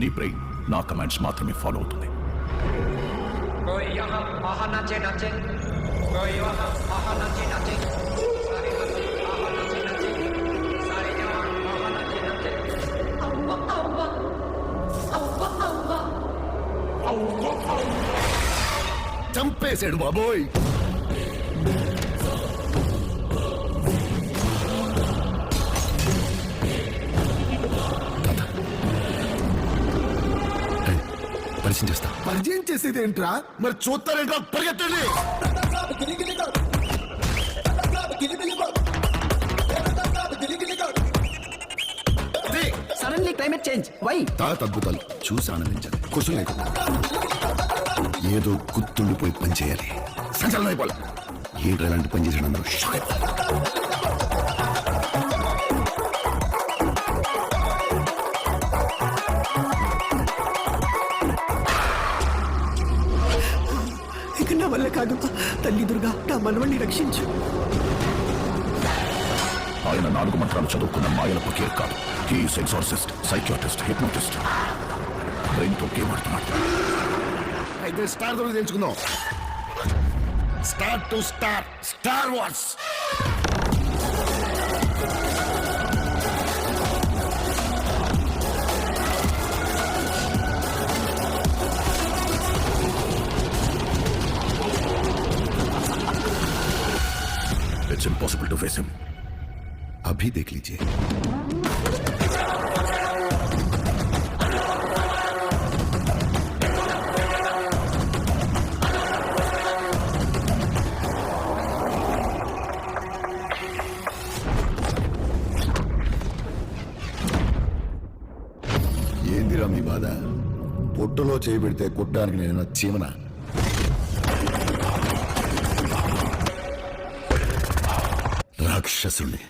నీ బ్రెయిన్ నా కమాండ్స్ మాత్రమే ఫాలో అవుతుంది. कोई यहाँ आहा नाचे नाचे, कोई वहाँ आहा नाचे नाचे, सारे नाचे आहा नाचे नाचे, सारे यहाँ आहा नाचे नाचे. अव्वा अव्वा अव्वा अव्वा अव्वा अव्वा. చంపేశాడు బాబోయ్. పరిచయం చేస్తా. పరిచయం చేసేది ఏంట్రా? మరి చూస్తారేంట్రా? పరిగెత్తండి. Suddenly climate change why? తాత అద్భుతాలు చూసి ఆనందించాలి. క్వశ్చన్ లేకుండా ఏదో గుర్తుండిపోయి పని చేయాలి. సంచలనం అయిపోలే. ఏంటి అలాంటి పని చేసాడు అందరూ షాక్ అయిపోవాలి. ఇక నా వల్ల కాదు. తల్లి దుర్గా నా మనవణ్ణి రక్షించు. ఆయన 4 మంత్రాలు చదువుకున్న మాయల పకీర్ కాదు. He is exorcist, psychiatrist, hypnotist. Brain తో గేమ్ ఆడుతున్నాడు. అయితే స్టార్ తో తెలుసుకుందాం. Star to star, star wars. It's impossible to face him. अभी देख लीजिए. ఏందిరా మీ బాధ? పొట్టులో చేయబెడితే కొట్టడానికి నేను చీమన. రాక్షసుని